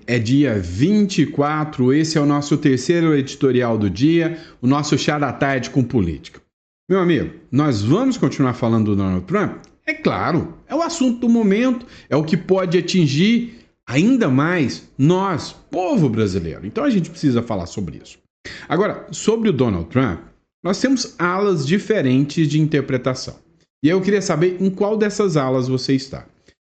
É dia 24, esse é o nosso terceiro editorial do dia, o nosso chá da tarde com política. Meu amigo, nós vamos continuar falando do Donald Trump? É claro, é o assunto do momento, é o que pode atingir ainda mais nós, povo brasileiro. Então a gente precisa falar sobre isso. Agora, sobre o Donald Trump, nós temos alas diferentes de interpretação. E eu queria saber em qual dessas alas você está.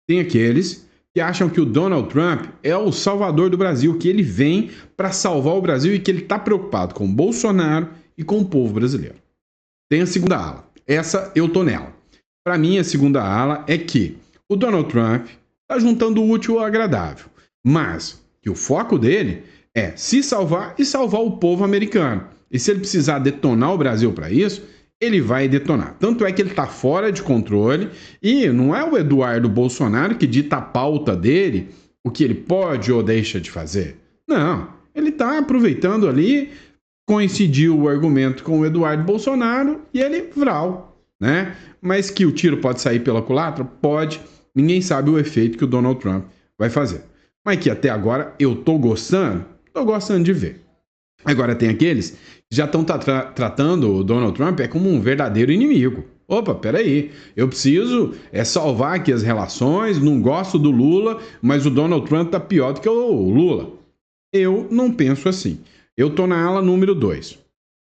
Tem aqueles que acham que o Donald Trump é o salvador do Brasil, que ele vem para salvar o Brasil e que ele está preocupado com o Bolsonaro e com o povo brasileiro. Tem a segunda ala. Essa eu tô nela. Para mim, a segunda ala é que o Donald Trump está juntando o útil ao agradável, mas que o foco dele é se salvar e salvar o povo americano. E se ele precisar detonar o Brasil para isso, ele vai detonar. Tanto é que ele está fora de controle e não é o Eduardo Bolsonaro que dita a pauta dele, o que ele pode ou deixa de fazer. Não, ele está aproveitando ali, coincidiu o argumento com o Eduardo Bolsonaro e ele vral, né? Mas que o tiro pode sair pela culatra? Pode. Ninguém sabe o efeito que o Donald Trump vai fazer. Mas que até agora eu tô gostando de ver. Agora tem aqueles que já estão tratando o Donald Trump como um verdadeiro inimigo. Opa, peraí, eu preciso salvar aqui as relações, não gosto do Lula, mas o Donald Trump tá pior do que o Lula. Eu não penso assim. Eu tô na ala número 2.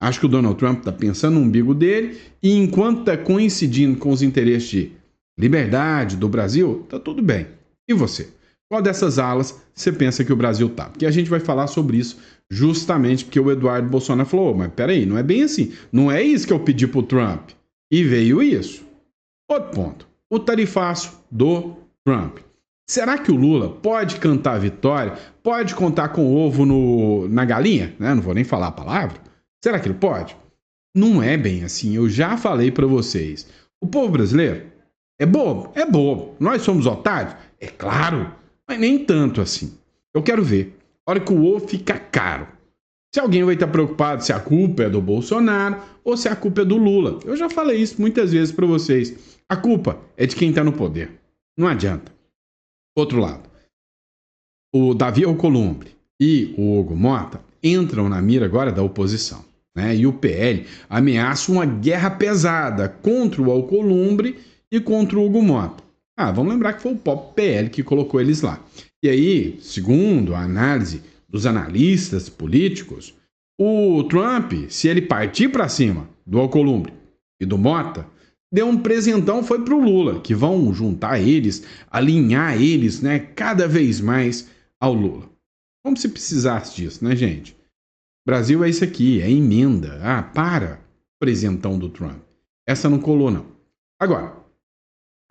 Acho que o Donald Trump tá pensando no umbigo dele e enquanto tá coincidindo com os interesses de liberdade do Brasil, tá tudo bem. E você? Qual dessas alas você pensa que o Brasil tá? Porque a gente vai falar sobre isso justamente porque o Eduardo Bolsonaro falou, mas peraí, não é bem assim. Não é isso que eu pedi pro Trump. E veio isso. Outro ponto. O tarifaço do Trump. Será que o Lula pode cantar a vitória? Pode contar com o ovo na galinha? Né? Não vou nem falar a palavra. Será que ele pode? Não é bem assim. Eu já falei para vocês. O povo brasileiro é bobo? É bobo. Nós somos otários? É claro. Mas nem tanto assim. Eu quero ver. A hora que o ovo fica caro. Se alguém vai estar preocupado se a culpa é do Bolsonaro ou se a culpa é do Lula. Eu já falei isso muitas vezes para vocês. A culpa é de quem está no poder. Não adianta. Outro lado. O Davi Alcolumbre e o Hugo Mota entram na mira agora da oposição. Né? E o PL ameaça uma guerra pesada contra o Alcolumbre e contra o Hugo Mota. Vamos lembrar que foi o próprio PL que colocou eles lá. E aí, segundo a análise dos analistas políticos, o Trump, se ele partir para cima do Alcolumbre e do Mota, deu um presentão, foi para o Lula, que vão juntar eles, alinhar eles, né, cada vez mais ao Lula. Como se precisasse disso, né, gente? Brasil é isso aqui, é emenda. Para, presentão do Trump. Essa não colou, não. Agora,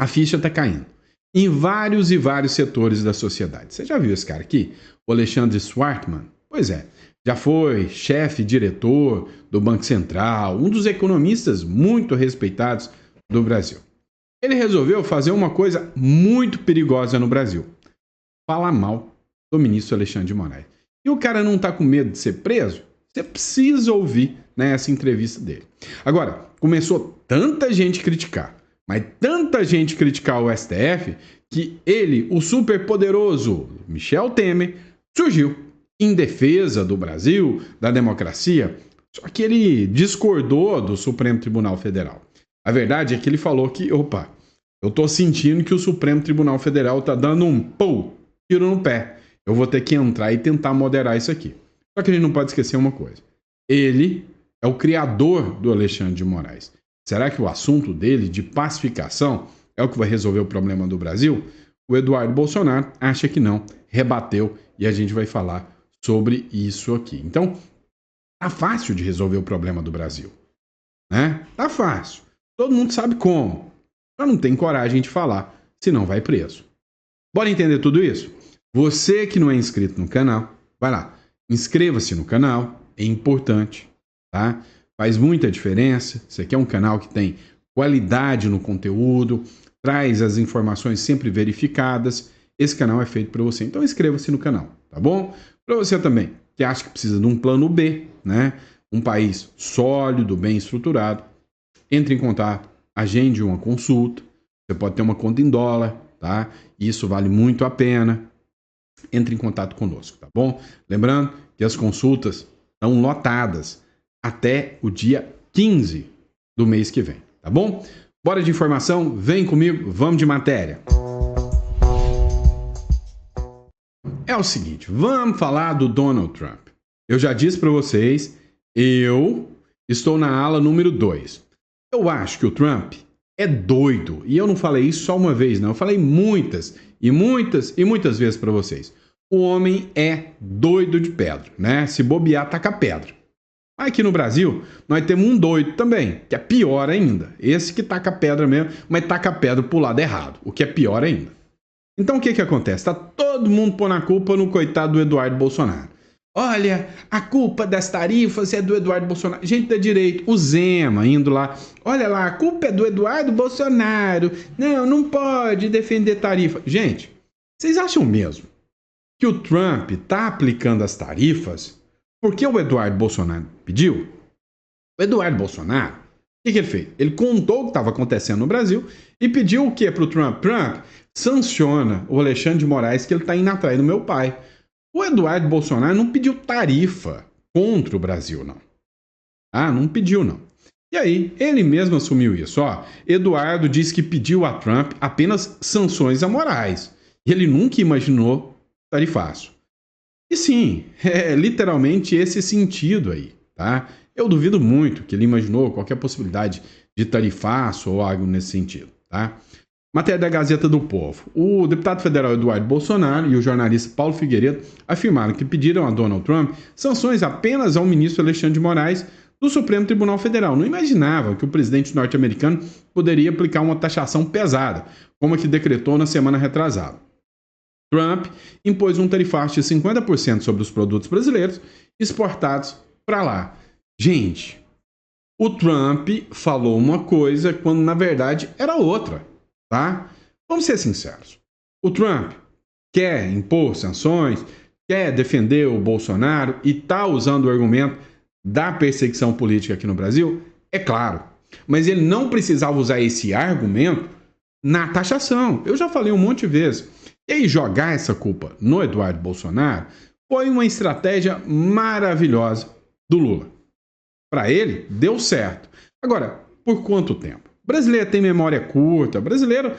a ficha está caindo em vários e vários setores da sociedade. Você já viu esse cara aqui? O Alexandre Swartman? Pois é, já foi chefe, diretor do Banco Central, um dos economistas muito respeitados do Brasil. Ele resolveu fazer uma coisa muito perigosa no Brasil. Falar mal do ministro Alexandre de Moraes. E o cara não está com medo de ser preso? Você precisa ouvir, né, essa entrevista dele. Agora, começou tanta gente criticar, mas tanta gente criticar o STF, que ele, o superpoderoso Michel Temer, surgiu em defesa do Brasil, da democracia, só que ele discordou do Supremo Tribunal Federal. A verdade é que ele falou que, eu tô sentindo que o Supremo Tribunal Federal tá dando um tiro no pé. Eu vou ter que entrar e tentar moderar isso aqui. Só que a gente não pode esquecer uma coisa. Ele é o criador do Alexandre de Moraes. Será que o assunto dele, de pacificação, é o que vai resolver o problema do Brasil? O Eduardo Bolsonaro acha que não, rebateu e a gente vai falar sobre isso aqui. Então, tá fácil de resolver o problema do Brasil, né? Tá fácil. Todo mundo sabe como. Só não tem coragem de falar, senão vai preso. Bora entender tudo isso? Você que não é inscrito no canal, vai lá, inscreva-se no canal, é importante, tá? Faz muita diferença. Esse aqui é um canal que tem qualidade no conteúdo, traz as informações sempre verificadas. Esse canal é feito para você, então inscreva-se no canal, tá bom? Para você também, que acha que precisa de um plano B, né? Um país sólido, bem estruturado, entre em contato, agende uma consulta. Você pode ter uma conta em dólar, tá? Isso vale muito a pena. entre em contato conosco, tá bom? Lembrando que as consultas estão lotadas até o dia 15 do mês que vem, tá bom? Bora de informação, vem comigo, vamos de matéria. É o seguinte, vamos falar do Donald Trump. Eu já disse para vocês, eu estou na ala número 2. Eu acho que o Trump é doido. E eu não falei isso só uma vez, não. Eu falei muitas vezes para vocês. O homem é doido de pedra, né? Se bobear, taca pedra. Aqui no Brasil, nós temos um doido também, que é pior ainda. Esse que taca pedra mesmo, mas taca pedra pro lado errado, o que é pior ainda. Então o que acontece? Tá todo mundo pondo a culpa no coitado do Eduardo Bolsonaro. Olha, a culpa das tarifas é do Eduardo Bolsonaro. Gente da direita, o Zema indo lá. Olha lá, a culpa é do Eduardo Bolsonaro. Não pode defender tarifa. Gente, vocês acham mesmo que o Trump está aplicando as tarifas porque o Eduardo Bolsonaro pediu? O Eduardo Bolsonaro, o que ele fez? Ele contou o que estava acontecendo no Brasil e pediu o que para o Trump? Trump, sanciona o Alexandre de Moraes que ele está indo atrás do meu pai. O Eduardo Bolsonaro não pediu tarifa contra o Brasil, não. Não pediu, não. E aí, ele mesmo assumiu isso. Eduardo disse que pediu a Trump apenas sanções a Moraes. Ele nunca imaginou tarifaço. E sim, é literalmente esse sentido aí, tá? Eu duvido muito que ele imaginou qualquer possibilidade de tarifaço ou algo nesse sentido, tá? Matéria da Gazeta do Povo. O deputado federal Eduardo Bolsonaro e o jornalista Paulo Figueiredo afirmaram que pediram a Donald Trump sanções apenas ao ministro Alexandre de Moraes do Supremo Tribunal Federal. Não imaginavam que o presidente norte-americano poderia aplicar uma taxação pesada, como a que decretou na semana retrasada. Trump impôs um tarifaço de 50% sobre os produtos brasileiros exportados para lá. Gente, o Trump falou uma coisa quando na verdade era outra. Tá? Vamos ser sinceros. O Trump quer impor sanções, quer defender o Bolsonaro e está usando o argumento da perseguição política aqui no Brasil? É claro. Mas ele não precisava usar esse argumento na taxação. Eu já falei um monte de vezes. E aí jogar essa culpa no Eduardo Bolsonaro foi uma estratégia maravilhosa do Lula. Para ele, deu certo. Agora, por quanto tempo? Brasileiro tem memória curta. Brasileiro,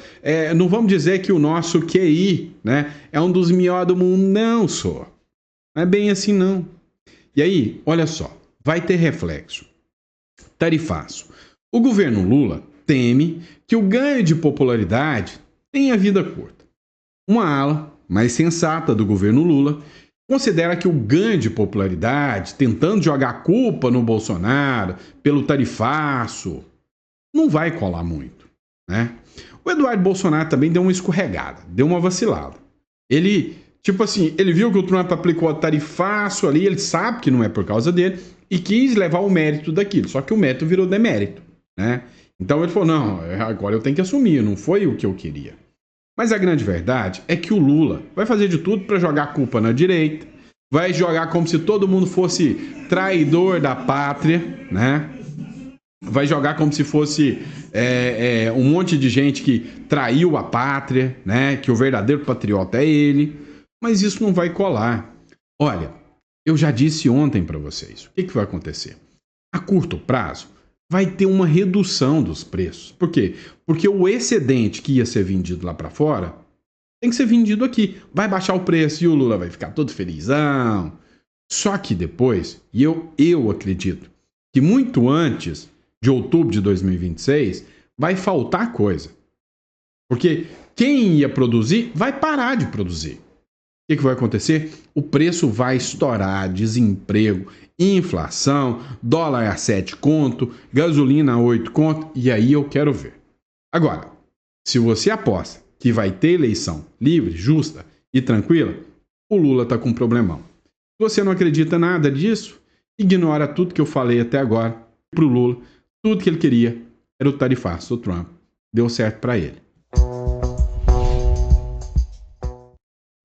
não vamos dizer que o nosso QI, né, é um dos melhores do mundo. Não, só. Não é bem assim, não. E aí, olha só, vai ter reflexo. Tarifaço. O governo Lula teme que o ganho de popularidade tenha vida curta. Uma ala mais sensata do governo Lula considera que o ganho de popularidade, tentando jogar a culpa no Bolsonaro pelo tarifaço, não vai colar muito, né? O Eduardo Bolsonaro também deu uma escorregada, deu uma vacilada. Ele, ele viu que o Trump aplicou a tarifaço ali, ele sabe que não é por causa dele e quis levar o mérito daquilo, só que o mérito virou demérito, né? Então ele falou, não, agora eu tenho que assumir, não foi o que eu queria. Mas a grande verdade é que o Lula vai fazer de tudo para jogar a culpa na direita, vai jogar como se todo mundo fosse traidor da pátria, né? Vai jogar como se fosse um monte de gente que traiu a pátria, né? Que o verdadeiro patriota é ele. Mas isso não vai colar. Olha, eu já disse ontem para vocês. O que vai acontecer? A curto prazo, vai ter uma redução dos preços. Por quê? Porque o excedente que ia ser vendido lá para fora tem que ser vendido aqui. Vai baixar o preço e o Lula vai ficar todo felizão. Só que depois, e eu acredito que muito antes de outubro de 2026, vai faltar coisa. Porque quem ia produzir vai parar de produzir. O que vai acontecer? O preço vai estourar, desemprego, inflação, dólar a 7 conto, gasolina a 8 conto, e aí eu quero ver. Agora, se você aposta que vai ter eleição livre, justa e tranquila, o Lula está com um problemão. Se você não acredita nada disso, ignora tudo que eu falei até agora. Para o Lula, tudo que ele queria era o tarifaço do Trump. Deu certo para ele.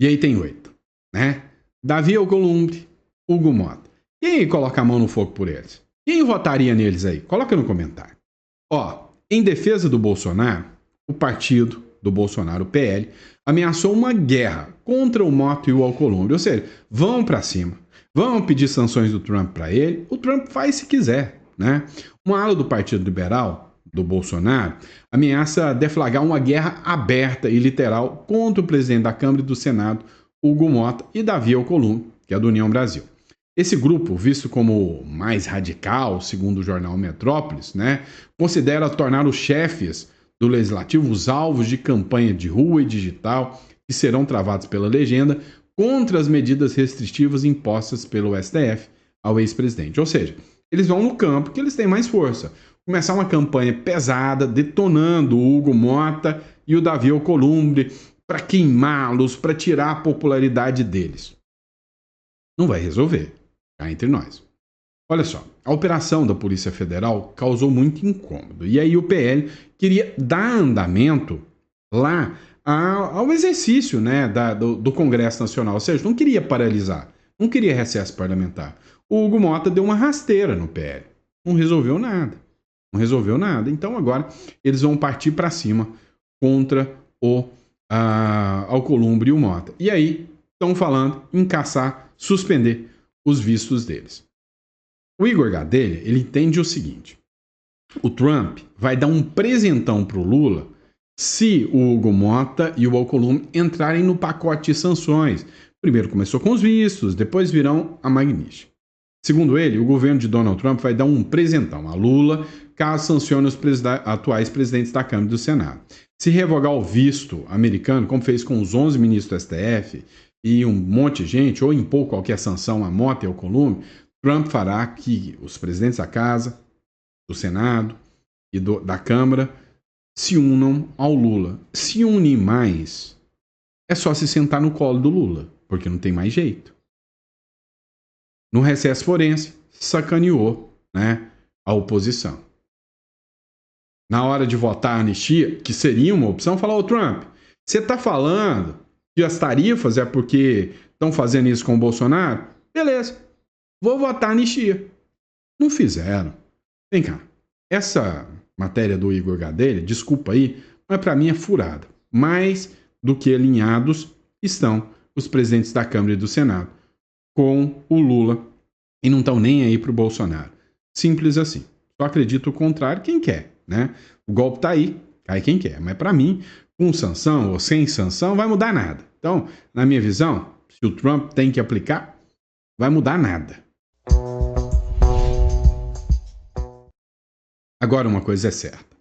E aí tem 8, né? Davi Alcolumbre, Hugo Mota. Quem coloca a mão no fogo por eles? Quem votaria neles aí? Coloca no comentário. Em defesa do Bolsonaro, o partido do Bolsonaro, o PL, ameaçou uma guerra contra o Mota e o Alcolumbre. Ou seja, vão para cima, vão pedir sanções do Trump para ele, o Trump faz se quiser, né? Uma ala do Partido Liberal, do Bolsonaro, ameaça deflagrar uma guerra aberta e literal contra o presidente da Câmara e do Senado, Hugo Mota, e Davi Alcolumbre, que é do União Brasil. Esse grupo, visto como mais radical, segundo o jornal Metrópolis, né, considera tornar os chefes do Legislativo os alvos de campanha de rua e digital que serão travados pela legenda contra as medidas restritivas impostas pelo STF ao ex-presidente. Ou seja, eles vão no campo que eles têm mais força. Começar uma campanha pesada, detonando o Hugo Mota e o Davi Alcolumbre para queimá-los, para tirar a popularidade deles. Não vai resolver. Cá entre nós. Olha só, a operação da Polícia Federal causou muito incômodo. E aí o PL queria dar andamento lá ao exercício, né, do Congresso Nacional. Ou seja, não queria paralisar, não queria recesso parlamentar. O Hugo Mota deu uma rasteira no PL. Não resolveu nada. Não resolveu nada. Então agora eles vão partir para cima contra o Alcolumbre e o Mota. E aí estão falando em caçar, suspender os vistos deles. O Igor Gadelha, ele entende o seguinte: o Trump vai dar um presentão pro Lula se o Hugo Mota e o Alcolumbre entrarem no pacote de sanções. Primeiro começou com os vistos, depois virão a Magnífica. Segundo ele, o governo de Donald Trump vai dar um presentão a Lula caso sancione os atuais presidentes da Câmara e do Senado. Se revogar o visto americano, como fez com os 11 ministros do STF, e um monte de gente, ou impor qualquer sanção a Mota e ao Alcolumbre, Trump fará que os presidentes da Casa, do Senado e da Câmara se unam ao Lula. Se unir mais, é só se sentar no colo do Lula, porque não tem mais jeito. No recesso forense, sacaneou, né, a oposição. Na hora de votar a anistia, que seria uma opção, falou: ô Trump, você está falando que as tarifas é porque estão fazendo isso com o Bolsonaro? Beleza, vou votar anistia. Não fizeram. Vem cá, essa matéria do Igor Gadelha, desculpa aí, mas para mim é furada. Mais do que alinhados estão os presidentes da Câmara e do Senado com o Lula e não estão nem aí para o Bolsonaro. Simples assim. Só acredito o contrário quem quer, né? O golpe tá aí, cai quem quer. Mas para mim, com sanção ou sem sanção, vai mudar nada. Então, na minha visão, se o Trump tem que aplicar, vai mudar nada. Agora, uma coisa é certa.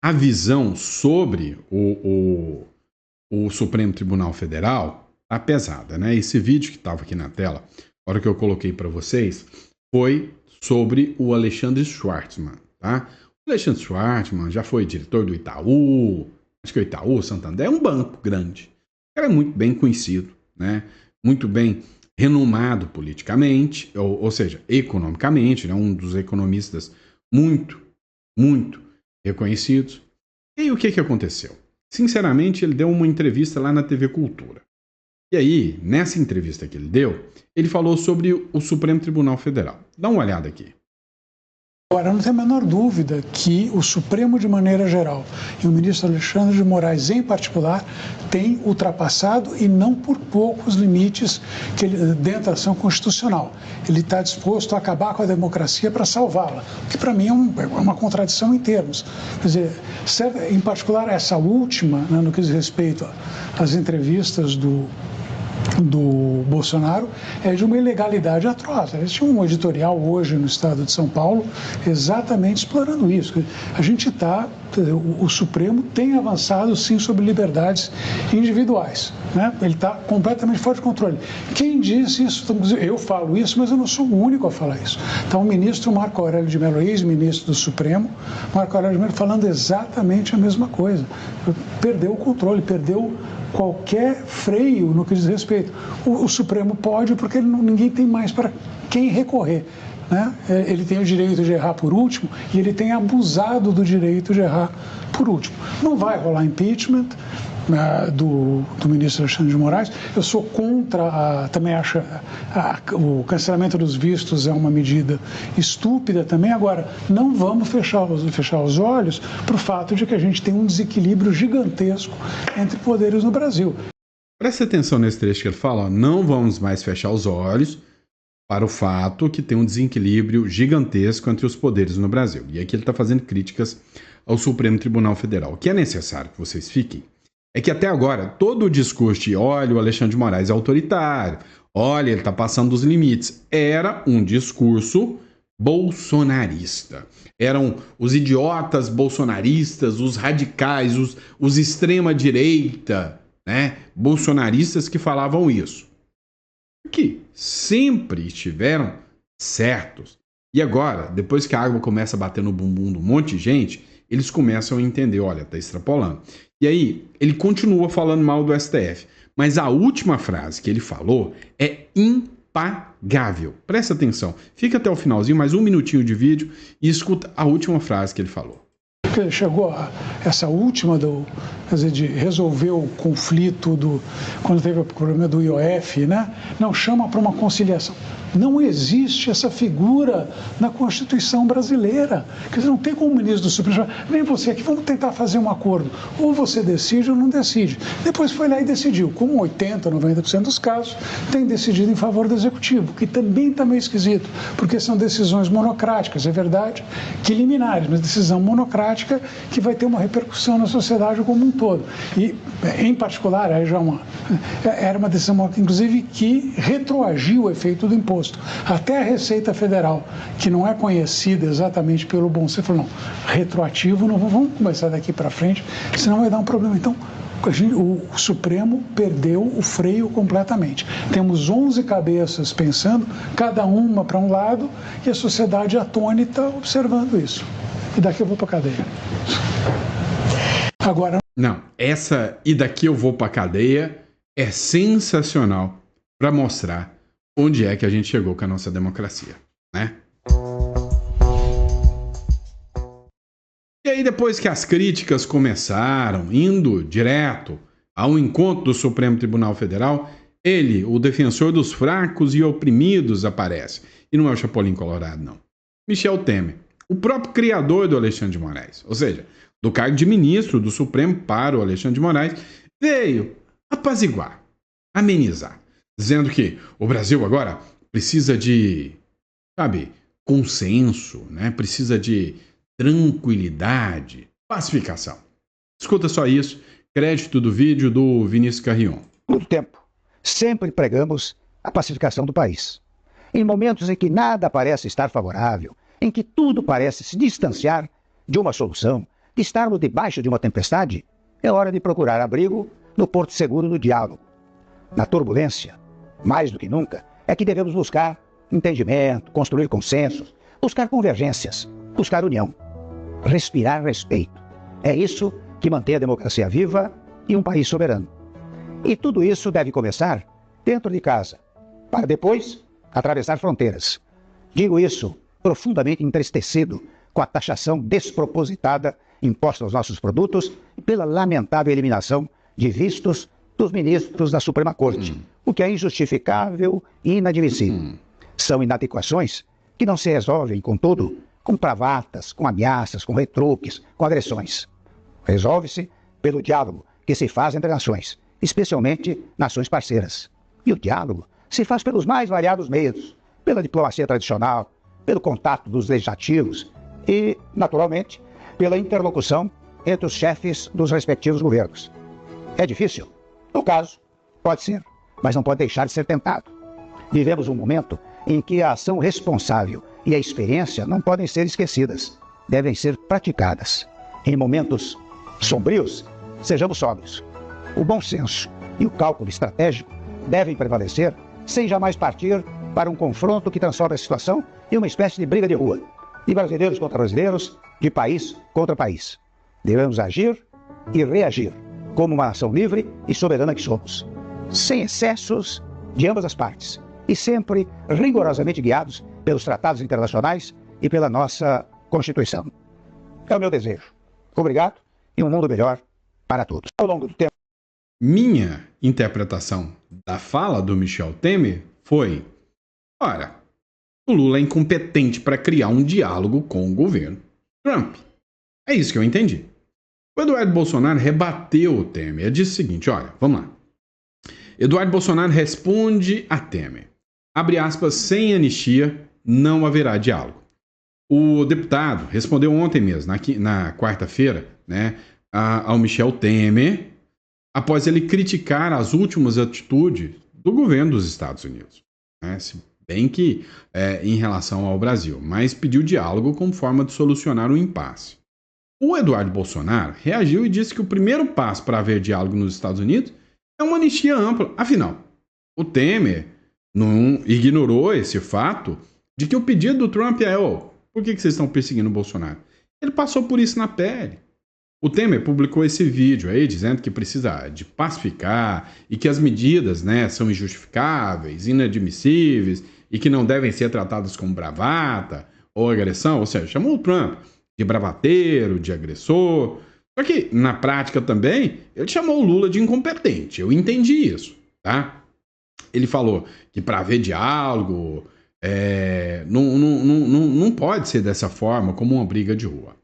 A visão sobre o Supremo Tribunal Federal tá pesada, né? Esse vídeo que estava aqui na tela, a hora que eu coloquei para vocês, foi sobre o Alexandre Schwartzman, tá? O Alexandre Schwartzman já foi diretor do Itaú, acho que o Itaú, Santander, é um banco grande. Ele é muito bem conhecido, né? Muito bem renomado politicamente, ou seja, economicamente, né? Um dos economistas muito reconhecidos. E aí, o que aconteceu? Sinceramente, ele deu uma entrevista lá na TV Cultura. E aí, nessa entrevista que ele deu, ele falou sobre o Supremo Tribunal Federal. Dá uma olhada aqui. Agora, não tem a menor dúvida que o Supremo, de maneira geral, e o ministro Alexandre de Moraes, em particular, tem ultrapassado, e não por pouco, os limites dentro da ação constitucional. Ele está disposto a acabar com a democracia para salvá-la, o que para mim é uma contradição em termos. Quer dizer, em particular, essa última, né, no que diz respeito às entrevistas do Bolsonaro, é de uma ilegalidade atroz. Existe um editorial hoje no estado de São Paulo exatamente explorando isso. A gente o Supremo tem avançado sim sobre liberdades individuais, né? Ele está completamente fora de controle. Quem disse isso? Eu falo isso, mas eu não sou o único a falar isso. Então o ministro Marco Aurélio de Mello, ex-ministro do Supremo, Marco Aurélio de Mello, falando exatamente a mesma coisa. Perdeu o controle, perdeu qualquer freio no que diz respeito. O Supremo pode, porque ninguém tem mais para quem recorrer, né? Ele tem o direito de errar por último e ele tem abusado do direito de errar por último. Não vai rolar impeachment, do ministro Alexandre de Moraes. Eu sou contra, também acho o cancelamento dos vistos é uma medida estúpida também. Agora, não vamos fechar os olhos para o fato de que a gente tem um desequilíbrio gigantesco entre poderes no Brasil. Preste atenção nesse trecho que ele fala, ó, não vamos mais fechar os olhos para o fato que tem um desequilíbrio gigantesco entre os poderes no Brasil. E aqui ele está fazendo críticas ao Supremo Tribunal Federal. O que é necessário que vocês fiquem é que até agora todo o discurso de olha, o Alexandre de Moraes é autoritário, olha, ele está passando dos limites, era um discurso bolsonarista. Eram os idiotas bolsonaristas, os radicais, os extrema-direita, né, bolsonaristas que falavam isso. Que sempre estiveram certos. E agora, depois que a água começa a bater no bumbum de um monte de gente, eles começam a entender, olha, tá extrapolando. E aí, ele continua falando mal do STF. Mas a última frase que ele falou é impagável. Presta atenção. Fica até o finalzinho, mais um minutinho de vídeo e escuta a última frase que ele falou. Ele chegou a essa última, quer dizer, de resolver o conflito quando teve o problema do IOF, né? Não, chama para uma conciliação. Não existe essa figura na Constituição brasileira. Quer dizer, não tem como o ministro do Supremo falar, vem você aqui, vamos tentar fazer um acordo. Ou você decide ou não decide. Depois foi lá e decidiu. Como 80%, 90% dos casos, tem decidido em favor do Executivo, que também está meio esquisito, porque são decisões monocráticas, é verdade, que liminares, mas decisão monocrática que vai ter uma repercussão na sociedade como um todo. E, em particular, aí já era uma decisão, inclusive, que retroagiu o efeito do imposto. Até a Receita Federal, que não é conhecida exatamente pelo bom senso, falou, não, retroativo, não vamos começar daqui para frente, senão vai dar um problema. Então, o Supremo perdeu o freio completamente. Temos 11 cabeças pensando, cada uma para um lado, e a sociedade atônita observando isso. E daqui eu vou para a cadeia. Agora... Não, essa e daqui eu vou para a cadeia é sensacional para mostrar onde é que a gente chegou com a nossa democracia, né? E aí, depois que as críticas começaram, indo direto ao encontro do Supremo Tribunal Federal, ele, o defensor dos fracos e oprimidos, aparece. E não é o Chapolin Colorado, não. Michel Temer, o próprio criador do Alexandre de Moraes, ou seja, do cargo de ministro do Supremo para o Alexandre de Moraes, veio apaziguar, amenizar, dizendo que o Brasil agora precisa de, consenso, né? Precisa de tranquilidade, pacificação. Escuta só isso, crédito do vídeo do Vinícius Carrion. Todo tempo, sempre pregamos a pacificação do país. Em momentos em que nada parece estar favorável, em que tudo parece se distanciar de uma solução, de estarmos debaixo de uma tempestade, é hora de procurar abrigo no porto seguro do diálogo. Na turbulência, mais do que nunca, é que devemos buscar entendimento, construir consensos, buscar convergências, buscar união, respirar respeito. É isso que mantém a democracia viva e um país soberano. E tudo isso deve começar dentro de casa, para depois atravessar fronteiras. Digo isso profundamente entristecido com a taxação despropositada imposta aos nossos produtos e pela lamentável eliminação de vistos dos ministros da Suprema Corte, o que é injustificável e inadmissível. São inadequações que não se resolvem, contudo, com bravatas, com ameaças, com retruques, com agressões. Resolve-se pelo diálogo que se faz entre nações, especialmente nações parceiras. E o diálogo se faz pelos mais variados meios, pela diplomacia tradicional, pelo contato dos legislativos e, naturalmente, pela interlocução entre os chefes dos respectivos governos. É difícil? No caso, pode ser, mas não pode deixar de ser tentado. Vivemos um momento em que a ação responsável e a experiência não podem ser esquecidas, devem ser praticadas. Em momentos sombrios, sejamos sóbrios. O bom senso e o cálculo estratégico devem prevalecer sem jamais partir para um confronto que transforma a situação em uma espécie de briga de rua, de brasileiros contra brasileiros, de país contra país. Devemos agir e reagir como uma nação livre e soberana que somos, sem excessos de ambas as partes e sempre rigorosamente guiados pelos tratados internacionais e pela nossa Constituição. É o meu desejo. Obrigado e um mundo melhor para todos. Ao longo do tempo, minha interpretação da fala do Michel Temer foi: ora, o Lula é incompetente para criar um diálogo com o governo Trump. É isso que eu entendi. O Eduardo Bolsonaro rebateu o Temer. Ele disse o seguinte, olha, vamos lá. Eduardo Bolsonaro responde a Temer. Abre aspas, sem anistia não haverá diálogo. O deputado respondeu ontem mesmo, na quarta-feira, né, ao Michel Temer, após ele criticar as últimas atitudes do governo dos Estados Unidos. Né, se bem que em relação ao Brasil, mas pediu diálogo como forma de solucionar o impasse. O Eduardo Bolsonaro reagiu e disse que o primeiro passo para haver diálogo nos Estados Unidos é uma anistia ampla. Afinal, o Temer não ignorou esse fato de que o pedido do Trump é: por que vocês estão perseguindo o Bolsonaro? Ele passou por isso na pele. O Temer publicou esse vídeo aí dizendo que precisa de pacificar e que as medidas, né, são injustificáveis, inadmissíveis e que não devem ser tratadas como bravata ou agressão. Ou seja, chamou o Trump de bravateiro, de agressor. Só que, na prática também, ele chamou o Lula de incompetente. Eu entendi isso, tá? Ele falou que para haver diálogo, não pode ser dessa forma, como uma briga de rua.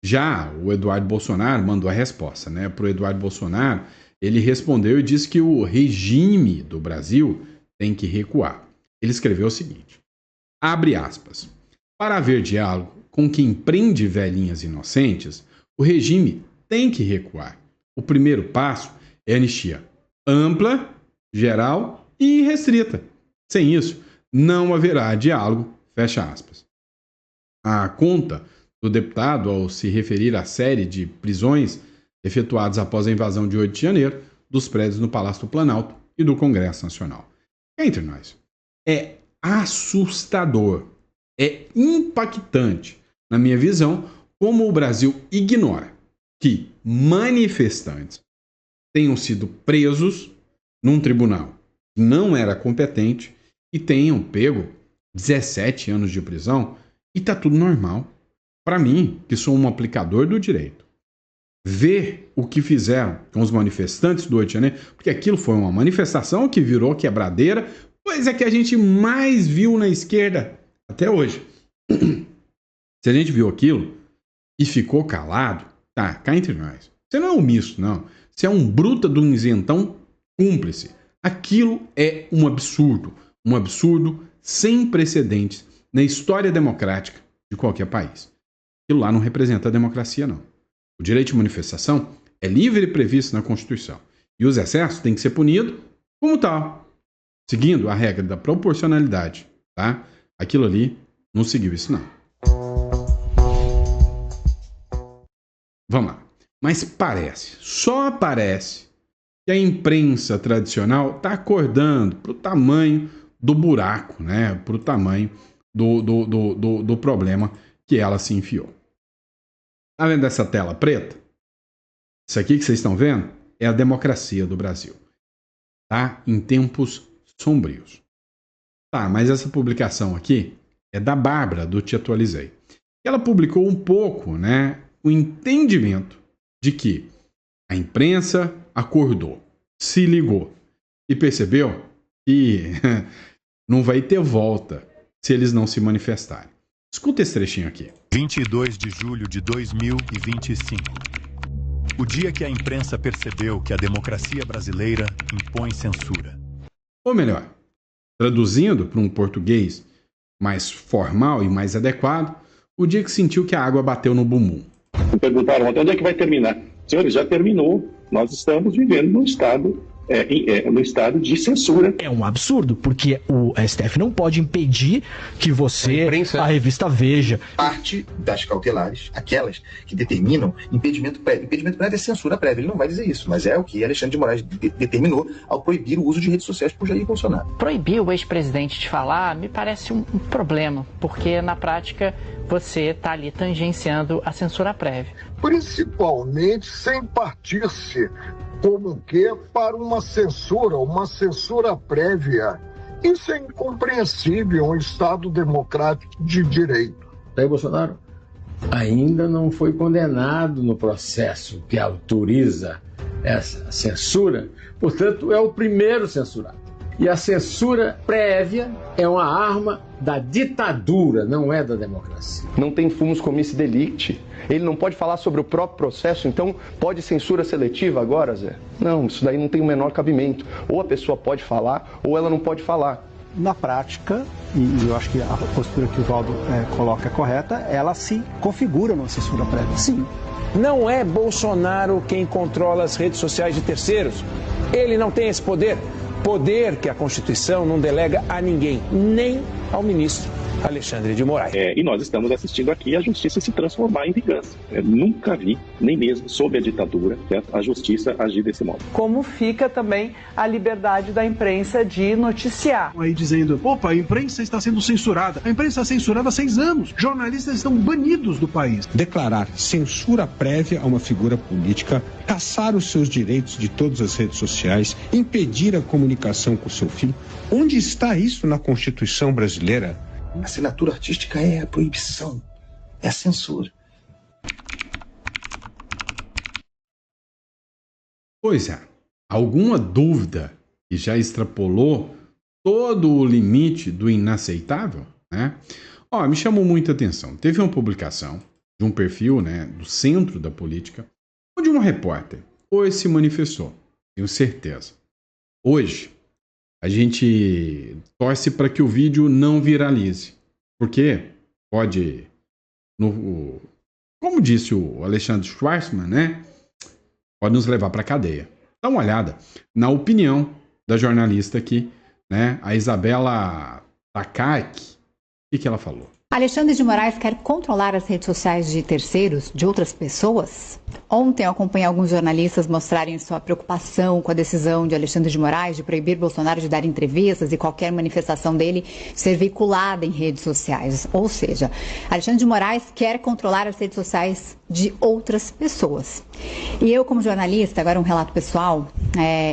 Já o Eduardo Bolsonaro mandou a resposta, né? Para o Eduardo Bolsonaro, ele respondeu e disse que o regime do Brasil tem que recuar. Ele escreveu o seguinte, abre aspas, para haver diálogo com quem prende velhinhas inocentes, o regime tem que recuar. O primeiro passo é anistia ampla, geral e restrita. Sem isso, não haverá diálogo, fecha aspas. A conta do deputado, ao se referir à série de prisões efetuadas após a invasão de 8 de janeiro dos prédios no Palácio do Planalto e do Congresso Nacional. Entre nós, é assustador, é impactante, na minha visão, como o Brasil ignora que manifestantes tenham sido presos num tribunal que não era competente e tenham pego 17 anos de prisão e tá tudo normal. Para mim, que sou um aplicador do direito, ver o que fizeram com os manifestantes do 8 de janeiro, porque aquilo foi uma manifestação que virou quebradeira, pois é que a gente mais viu na esquerda até hoje. Se a gente viu aquilo e ficou calado, tá, cá entre nós. Você não é omisso, não. Você é um bruta de um isentão cúmplice. Aquilo é um absurdo sem precedentes na história democrática de qualquer país. Aquilo lá não representa a democracia, não. O direito de manifestação é livre e previsto na Constituição. E os excessos têm que ser punidos como tal, seguindo a regra da proporcionalidade, tá? Aquilo ali não seguiu isso, não. Vamos lá. Mas só parece que a imprensa tradicional está acordando para o tamanho do buraco, né? Para o tamanho do problema que ela se enfiou. Tá vendo essa tela preta? Isso aqui que vocês estão vendo é a democracia do Brasil. Tá? Em tempos sombrios. Tá, mas essa publicação aqui é da Bárbara, do Te Atualizei. Ela publicou um pouco, né, o entendimento de que a imprensa acordou, se ligou e percebeu que não vai ter volta se eles não se manifestarem. Escuta esse trechinho aqui. 22 de julho de 2025. O dia que a imprensa percebeu que a democracia brasileira impõe censura. Ou melhor, traduzindo para um português mais formal e mais adequado, o dia que sentiu que a água bateu no bumbum. Me perguntaram ontem, onde é que vai terminar? Senhores, já terminou. Nós estamos vivendo num estado de censura. É um absurdo, porque o STF não pode impedir que a revista Veja. Parte das cautelares, aquelas que determinam impedimento prévio. Impedimento prévio é censura prévia, ele não vai dizer isso, mas é o que Alexandre de Moraes determinou ao proibir o uso de redes sociais por Jair Bolsonaro. Proibir o ex-presidente de falar me parece um problema, porque na prática você está ali tangenciando a censura prévia. Principalmente sem partir-se como que para uma censura prévia. Isso é incompreensível em um Estado democrático de direito. Jair Bolsonaro ainda não foi condenado no processo que autoriza essa censura, portanto, é o primeiro censurado. E a censura prévia é uma arma da ditadura, não é da democracia. Não tem fumus comissi delicti. Ele não pode falar sobre o próprio processo, então pode censura seletiva agora, Zé? Não, isso daí não tem o menor cabimento. Ou a pessoa pode falar, ou ela não pode falar. Na prática, e eu acho que a postura que o Valdo coloca é correta, ela se configura numa censura prévia, sim. Não é Bolsonaro quem controla as redes sociais de terceiros. Ele não tem esse poder. Poder que a Constituição não delega a ninguém, nem ao ministro Alexandre de Moraes. E nós estamos assistindo aqui a justiça se transformar em vingança. Nunca vi, nem mesmo sob a ditadura, a justiça agir desse modo. Como fica também a liberdade da imprensa de noticiar. Aí dizendo, opa, a imprensa está sendo censurada. A imprensa está censurada há 6 anos. Jornalistas estão banidos do país. Declarar censura prévia a uma figura política, caçar os seus direitos de todas as redes sociais, impedir a comunicação com seu filho. Onde está isso na Constituição brasileira? A assinatura artística é a proibição, é a censura. Pois é, alguma dúvida que já extrapolou todo o limite do inaceitável, né? Me chamou muita atenção. Teve uma publicação de um perfil, né, do centro da política, onde uma repórter hoje se manifestou, tenho certeza. Hoje, a gente torce para que o vídeo não viralize, porque pode, como disse o Alexandre Schwarzman, né, pode nos levar para a cadeia. Dá uma olhada na opinião da jornalista aqui, né, a Isabela Takaki. O que ela falou? Alexandre de Moraes quer controlar as redes sociais de terceiros, de outras pessoas? Ontem eu acompanhei alguns jornalistas mostrarem sua preocupação com a decisão de Alexandre de Moraes de proibir Bolsonaro de dar entrevistas e qualquer manifestação dele ser veiculada em redes sociais. Ou seja, Alexandre de Moraes quer controlar as redes sociais de outras pessoas. E eu, como jornalista, agora um relato pessoal,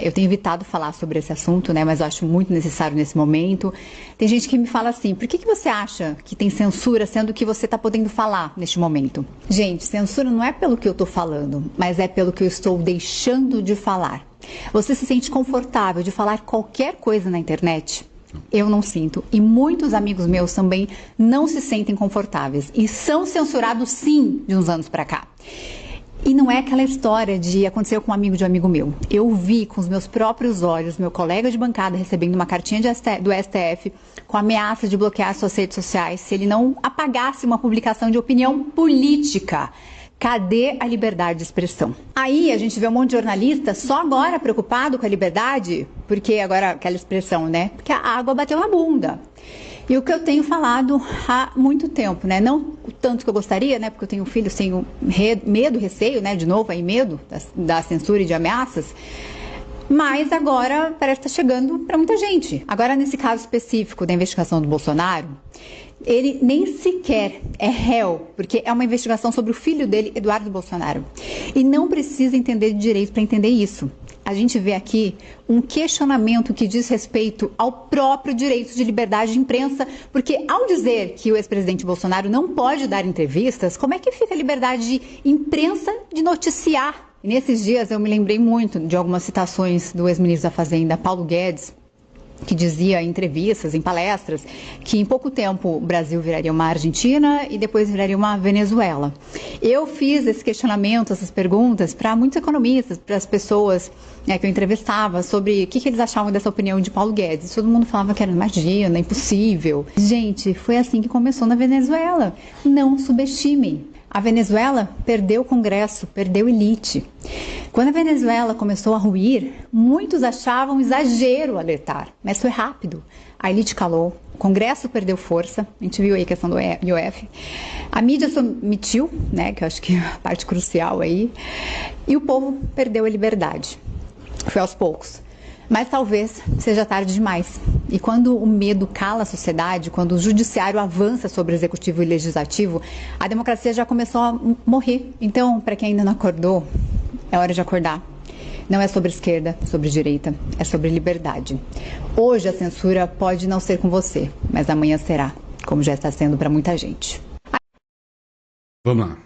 eu tenho evitado falar sobre esse assunto, né, mas eu acho muito necessário nesse momento. Tem gente que me fala assim, por que você acha que tem censura, sendo que você está podendo falar neste momento? Gente, censura não é pelo que eu estou falando, mas é pelo que eu estou deixando de falar. Você se sente confortável de falar qualquer coisa na internet? Eu não sinto, e muitos amigos meus também não se sentem confortáveis e são censurados sim de uns anos para cá. E não é aquela história de aconteceu com um amigo de um amigo meu. Eu vi com os meus próprios olhos meu colega de bancada recebendo uma cartinha do STF com ameaça de bloquear suas redes sociais se ele não apagasse uma publicação de opinião política. Cadê a liberdade de expressão? Aí a gente vê um monte de jornalista só agora preocupado com a liberdade, porque agora aquela expressão, né? Porque a água bateu na bunda. E o que eu tenho falado há muito tempo, né? Não o tanto que eu gostaria, né? Porque eu tenho filhos, tenho medo, receio, né? De novo, aí medo da censura e de ameaças. Mas agora parece que está chegando para muita gente. Agora, nesse caso específico da investigação do Bolsonaro, ele nem sequer é réu, porque é uma investigação sobre o filho dele, Eduardo Bolsonaro. E não precisa entender de direito para entender isso. A gente vê aqui um questionamento que diz respeito ao próprio direito de liberdade de imprensa, porque ao dizer que o ex-presidente Bolsonaro não pode dar entrevistas, como é que fica a liberdade de imprensa de noticiar? E nesses dias eu me lembrei muito de algumas citações do ex-ministro da Fazenda, Paulo Guedes, que dizia em entrevistas, em palestras, que em pouco tempo o Brasil viraria uma Argentina e depois viraria uma Venezuela. Eu fiz esse questionamento, essas perguntas, para muitos economistas, para as pessoas que eu entrevistava, sobre o que eles achavam dessa opinião de Paulo Guedes. Todo mundo falava que era imagina, impossível. Gente, foi assim que começou na Venezuela. Não subestimem. A Venezuela perdeu o Congresso, perdeu elite. Quando a Venezuela começou a ruir, muitos achavam exagero alertar, mas foi rápido. A elite calou, o Congresso perdeu força, a gente viu aí a questão do IOF. A mídia se omitiu, né, que eu acho que é a parte crucial aí, e o povo perdeu a liberdade. Foi aos poucos. Mas talvez seja tarde demais. E quando o medo cala a sociedade, quando o judiciário avança sobre o executivo e o legislativo, a democracia já começou a morrer. Então, para quem ainda não acordou, é hora de acordar. Não é sobre esquerda, sobre direita, é sobre liberdade. Hoje a censura pode não ser com você, mas amanhã será, como já está sendo para muita gente. Vamos lá.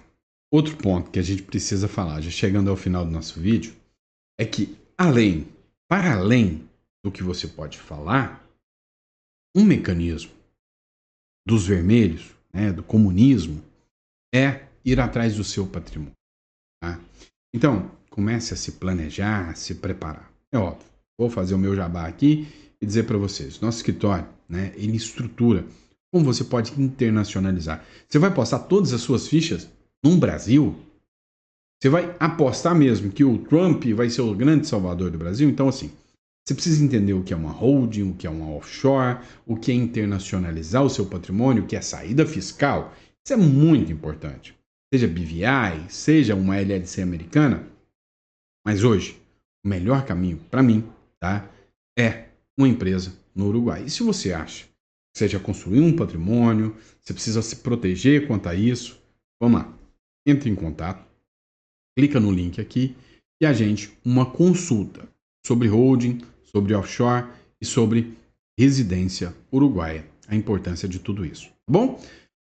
Outro ponto que a gente precisa falar, já chegando ao final do nosso vídeo, é que para além do que você pode falar, um mecanismo dos vermelhos, né, do comunismo, é ir atrás do seu patrimônio. Tá? Então, comece a se planejar, a se preparar. É óbvio, vou fazer o meu jabá aqui e dizer para vocês, nosso escritório, né, ele estrutura como você pode internacionalizar. Você vai postar todas as suas fichas no Brasil? Você vai apostar mesmo que o Trump vai ser o grande salvador do Brasil? Então, assim, você precisa entender o que é uma holding, o que é uma offshore, o que é internacionalizar o seu patrimônio, o que é saída fiscal. Isso é muito importante. Seja BVI, seja uma LLC americana. Mas hoje, o melhor caminho para mim, tá, é uma empresa no Uruguai. E se você acha que você já construiu um patrimônio, você precisa se proteger quanto a isso, vamos lá. Entre em contato, clica no link aqui e agende uma consulta sobre holding, sobre offshore e sobre residência uruguaia. A importância de tudo isso. Tá bom?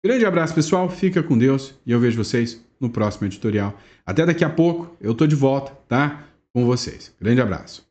Grande abraço, pessoal. Fica com Deus e eu vejo vocês no próximo editorial. Até daqui a pouco. Eu tô de volta, tá? Com vocês. Grande abraço.